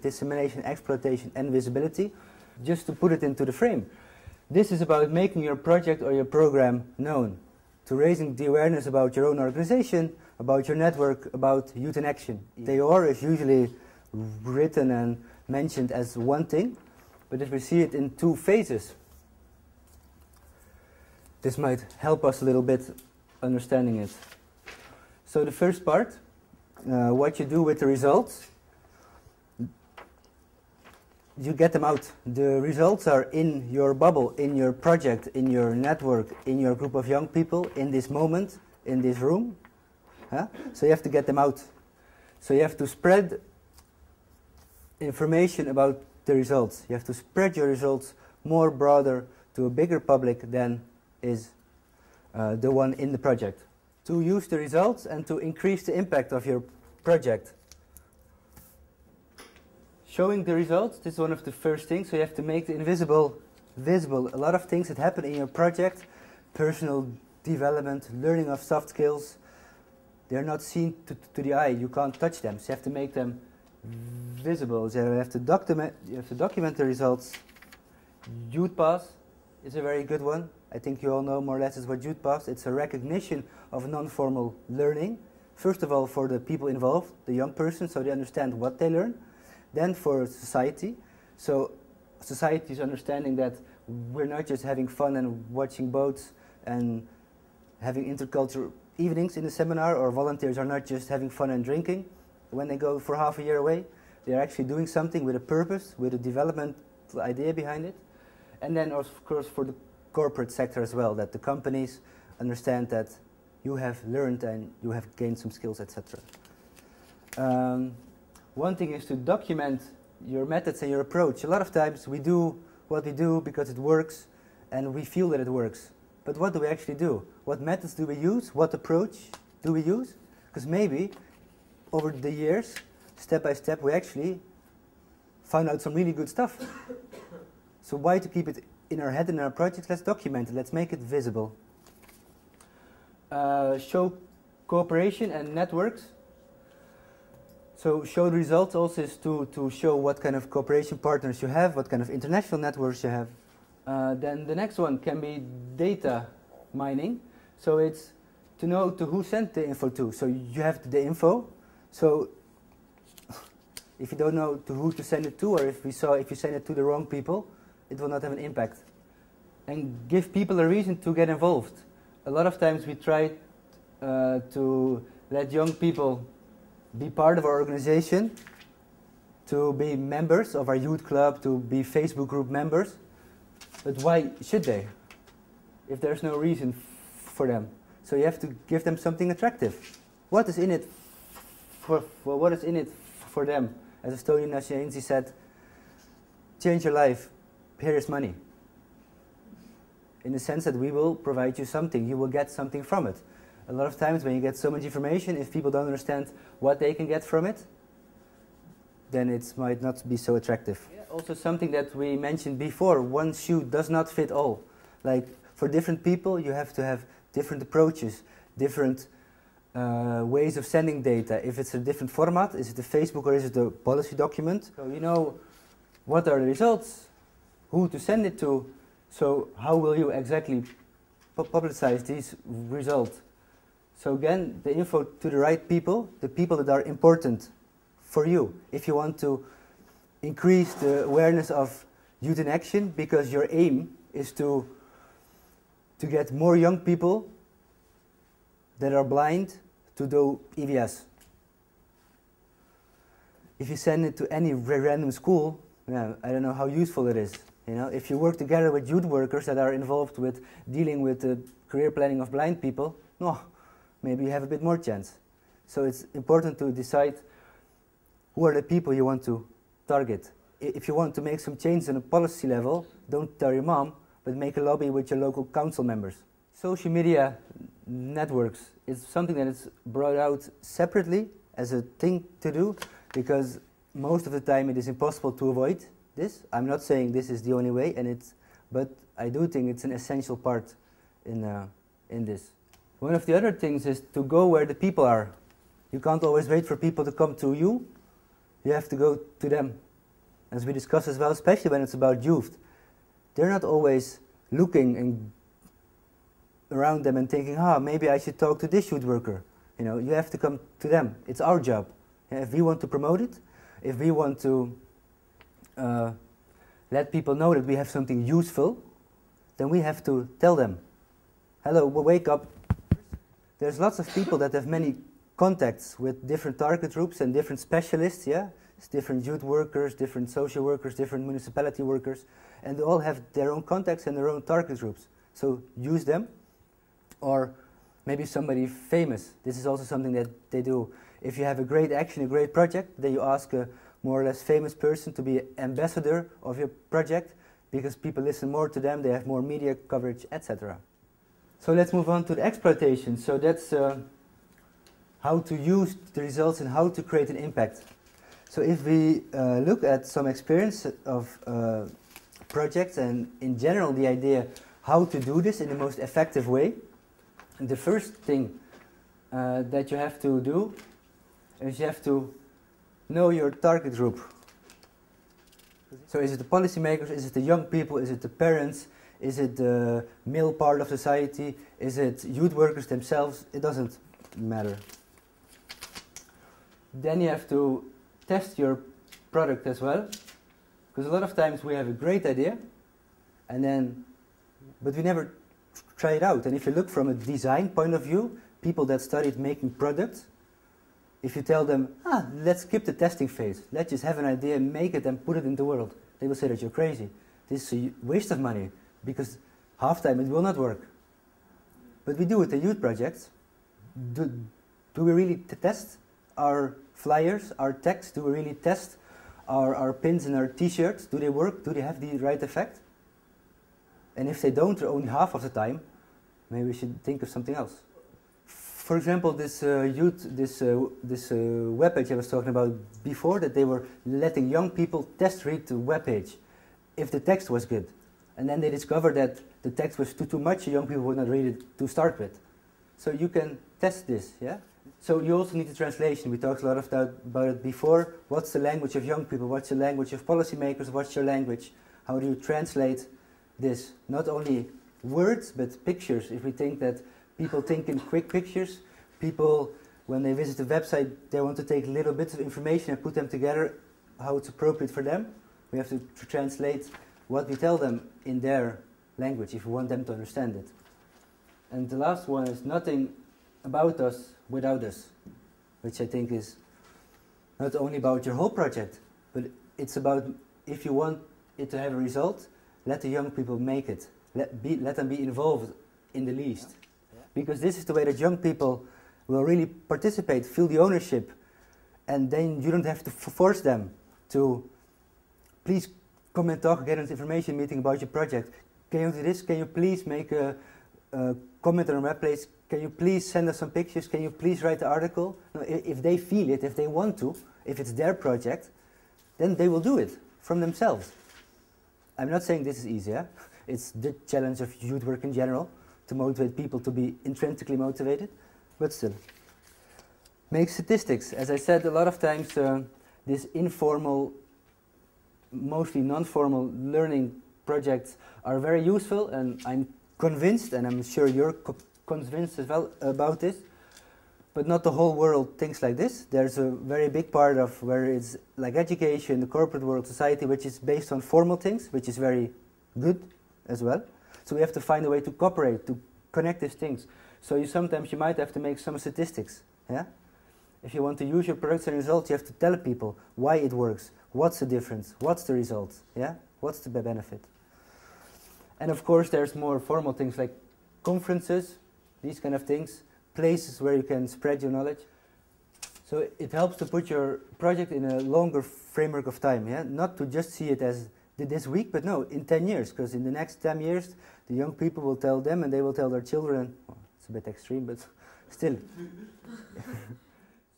dissemination, exploitation, and visibility. Just to put it into the frame, this is about making your project or your program known, to raising the awareness about your own organization, about your network, about youth in action. DEOR is usually written and mentioned as one thing, but if we see it in two phases, this might help us a little bit understanding it. So the first part, what you do with the results, you get them out. The results are in your bubble, in your project, in your network, in your group of young people, in this moment, in this room. So you have to get them out. So you have to spread information about the results. You have to spread your results more broader to a bigger public than is the one in the project. To use the results and to increase the impact of your project. Showing the results, this is one of the first things, so you have to make the invisible visible. A lot of things that happen in your project, personal development, learning of soft skills, they're not seen to the eye, you can't touch them, so you have to make them visible. So you have to document the results. Youth Pass is a very good one. I think you all know more or less what Youth Pass. It's a recognition of non-formal learning. First of all, for the people involved, the young person, so they understand what they learn. Then for society, so society is understanding that we're not just having fun and watching boats and having intercultural evenings in the seminar, or volunteers are not just having fun and drinking when they go for half a year away. They're actually doing something with a purpose, with a development idea behind it. And then of course for the corporate sector as well, that the companies understand that you have learned and you have gained some skills, etc. One thing is to document your methods and your approach. A lot of times we do what we do because it works and we feel that it works. But what do we actually do? What methods do we use? What approach do we use? Because maybe over the years, step by step, we actually found out some really good stuff. So why to keep it in our head and in our projects? Let's document it. Let's make it visible. Show cooperation and networks. So show the results also is to show what kind of cooperation partners you have, what kind of international networks you have. Then the next one can be data mining. So it's to know to who sent the info to. So you have the info. So if you don't know to who to send it to, or if you send it to the wrong people, it will not have an impact. And give people a reason to get involved. A lot of times we try to let young people be part of our organization, to be members of our youth club, to be Facebook group members. But why should they, if there's no reason for them? So you have to give them something attractive. What is in it for them? As Estonian Nationality said, change your life, here is money. In the sense that we will provide you something, you will get something from it. A lot of times when you get so much information, if people don't understand what they can get from it, then it might not be so attractive. Yeah, also something that we mentioned before, one shoe does not fit all. Like for different people, you have to have different approaches, different ways of sending data. If it's a different format, is it a Facebook or is it a policy document? So you know what are the results, who to send it to, so how will you exactly publicize these results? So again, the info to the right people, the people that are important for you. If you want to increase the awareness of youth in action, because your aim is to get more young people that are blind to do EVS. If you send it to any random school, yeah, I don't know how useful it is. You know, if you work together with youth workers that are involved with dealing with the career planning of blind people, no, maybe you have a bit more chance. So it's important to decide who are the people you want to target. If you want to make some changes on a policy level, don't tell your mom, but make a lobby with your local council members. Social media networks is something that is brought out separately as a thing to do, because most of the time it is impossible to avoid this. I'm not saying this is the only way, but I do think it's an essential part in this. One of the other things is to go where the people are. You can't always wait for people to come to you. You have to go to them. as we discussed as well, especially when it's about youth, they're not always looking and around them and thinking, maybe I should talk to this youth worker. You know, you have to come to them. It's our job. If we want to promote it, if we want to let people know that we have something useful, then we have to tell them, hello, wake up. There's lots of people that have many contacts with different target groups and different specialists, yeah? It's different youth workers, different social workers, different municipality workers, and they all have their own contacts and their own target groups. So use them, or maybe somebody famous. This is also something that they do. If you have a great action, a great project, then you ask a more or less famous person to be ambassador of your project, because people listen more to them, they have more media coverage, etc. So let's move on to the exploitation. So that's how to use the results and how to create an impact. So if we look at some experience of projects and in general the idea how to do this in the most effective way, the first thing that you have to do is you have to know your target group. So is it the policymakers, is it the young people, is it the parents, is it the male part of society, is it youth workers themselves? It doesn't matter. Then you have to test your product as well, because a lot of times we have a great idea, but we never try it out. And if you look from a design point of view, people that studied making products, if you tell them, let's skip the testing phase, let's just have an idea, make it and put it in the world, they will say that you're crazy. This is a waste of money, because half time it will not work. But we do it in youth projects. Do we really test our flyers, our text? Do we really test our pins and our t-shirts? Do they work? Do they have the right effect? And if they don't, only half of the time, maybe we should think of something else. For example, this webpage I was talking about before, that they were letting young people test read the webpage if the text was good. And then they discovered that the text was too much, young people would not read it to start with. So you can test this, yeah? So you also need the translation. We talked a lot about it before. What's the language of young people? What's the language of policymakers? What's your language? How do you translate this? Not only words, but pictures. If we think that people think in quick pictures, people, when they visit the website, they want to take little bits of information and put them together, how it's appropriate for them. We have to translate what we tell them in their language if we want them to understand it. And the last one is nothing about us without us, which I think is not only about your whole project, but it's about, if you want it to have a result, let the young people make it. Let them be involved in the least. Because this is the way that young people will really participate, feel the ownership, and then you don't have to force them to, please come and talk, get an information meeting about your project. Can you do this? Can you please make a comment on our webpage? Can you please send us some pictures? Can you please write the article? No, if they feel it, if they want to, if it's their project, then they will do it from themselves. I'm not saying this is easy, yeah? It's the challenge of youth work in general, to motivate people to be intrinsically motivated, but still. Make statistics. As I said, a lot of times this informal, mostly non-formal learning projects are very useful, and I'm convinced, and I'm sure you're convinced as well about this, but not the whole world thinks like this. There's a very big part of where it's like education, the corporate world, society, which is based on formal things, which is very good as well. So we have to find a way to cooperate, to connect these things. So sometimes you might have to make some statistics, yeah? If you want to use your products and results, you have to tell people why it works, what's the difference, what's the result, yeah? What's the benefit? And of course there's more formal things like conferences, these kind of things, places where you can spread your knowledge. So it helps to put your project in a longer framework of time, yeah? Not to just see it as this week, but no, in 10 years, because in the next 10 years, the young people will tell them and they will tell their children. Well, it's a bit extreme, but still.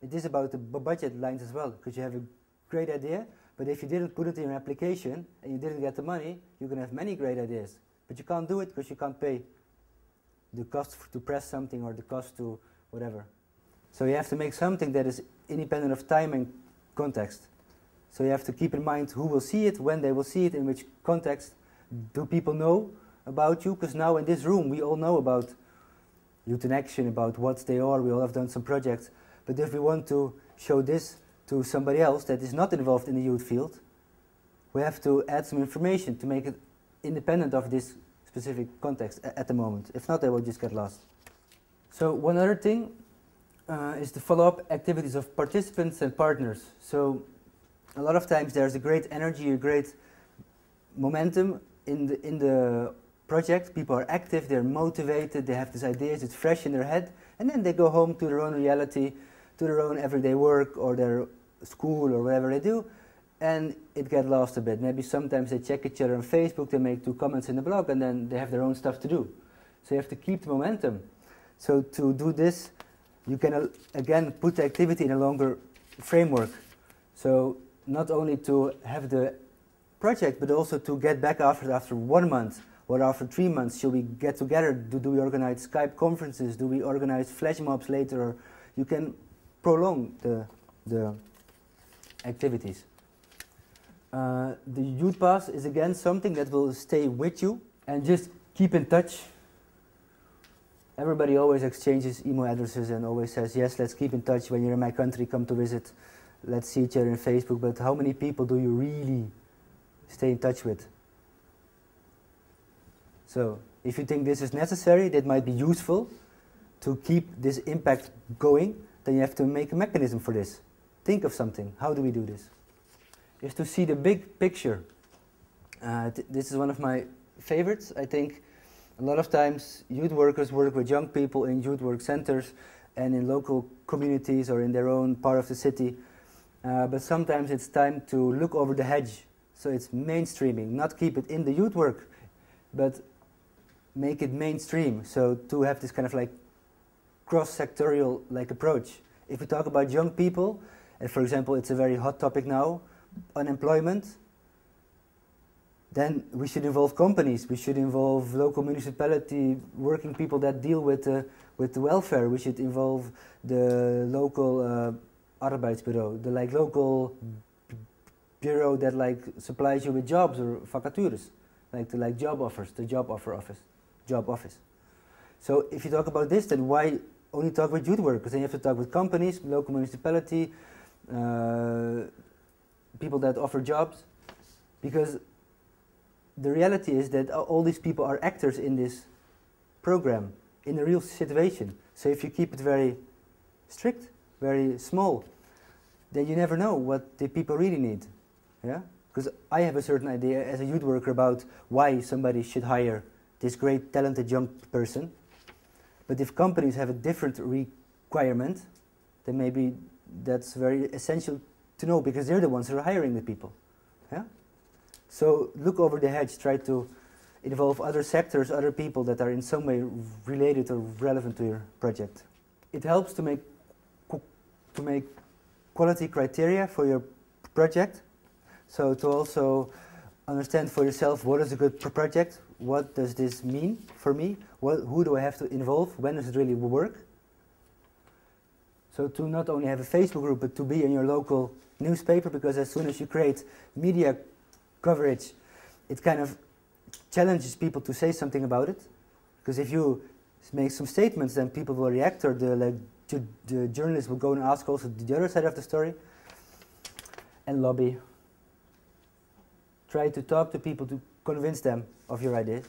It is about the budget lines as well, because you have a great idea, but if you didn't put it in your application and you didn't get the money, you can have many great ideas. But you can't do it because you can't pay the cost to press something or the cost to whatever. So you have to make something that is independent of time and context. So you have to keep in mind who will see it, when they will see it, in which context. Do people know about you? Because now in this room we all know about Youth in Action, about what they are, we all have done some projects. But if we want to show this to somebody else that is not involved in the youth field, we have to add some information to make it independent of this specific context at the moment. If not, they will just get lost. So one other thing is the follow-up activities of participants and partners. So a lot of times there's a great energy, a great momentum in the project. People are active, they're motivated, they have these ideas, it's fresh in their head, and then they go home to their own reality, to their own everyday work or their school or whatever they do, and it gets lost a bit. Maybe sometimes they check each other on Facebook, they make 2 comments in the blog, and then they have their own stuff to do. So you have to keep the momentum. So to do this, you can again put the activity in a longer framework. So not only to have the project, but also to get back after 1 month or after 3 months. Should we get together? Do we organize Skype conferences? Do we organize flash mobs later? Or you can prolong the activities. The youth pass is again something that will stay with you, and just keep in touch. Everybody always exchanges email addresses and always says, yes, let's keep in touch. When you're in my country, come to visit. Let's see each other on Facebook. But how many people do you really stay in touch with? So if you think this is necessary, that might be useful to keep this impact going, then you have to make a mechanism for this. Think of something. How do we do this? Is to see the big picture. This is one of my favorites. I think a lot of times youth workers work with young people in youth work centers and in local communities or in their own part of the city. But sometimes it's time to look over the hedge. So it's mainstreaming, not keep it in the youth work, but make it mainstream. So to have this kind of like cross-sectorial like approach. If we talk about young people, and for example, it's a very hot topic now, unemployment, then we should involve companies, we should involve local municipality, working people that deal with the welfare, we should involve the local arbeidsbureau, the like local bureau that like supplies you with jobs or vacatures, like the like job offers, the job office. So if you talk about this, then why only talk with youth workers? Then you have to talk with companies, local municipality, people that offer jobs, because the reality is that all these people are actors in this program, in a real situation. So if you keep it very strict, very small, then you never know what the people really need. Yeah? Because I have a certain idea as a youth worker about why somebody should hire this great talented young person. But if companies have a different requirement, then maybe that's very essential to know, because they're the ones who are hiring the people. Yeah? So look over the hedge, try to involve other sectors, other people that are in some way related or relevant to your project. It helps to make quality criteria for your project. So to also understand for yourself, what is a good project? What does this mean for me? Who do I have to involve? When does it really work? So to not only have a Facebook group, but to be in your local newspaper, because as soon as you create media coverage, it kind of challenges people to say something about it. Because if you make some statements, then people will react, or the journalist will go and ask also the other side of the story. And lobby. Try to talk to people to convince them of your ideas.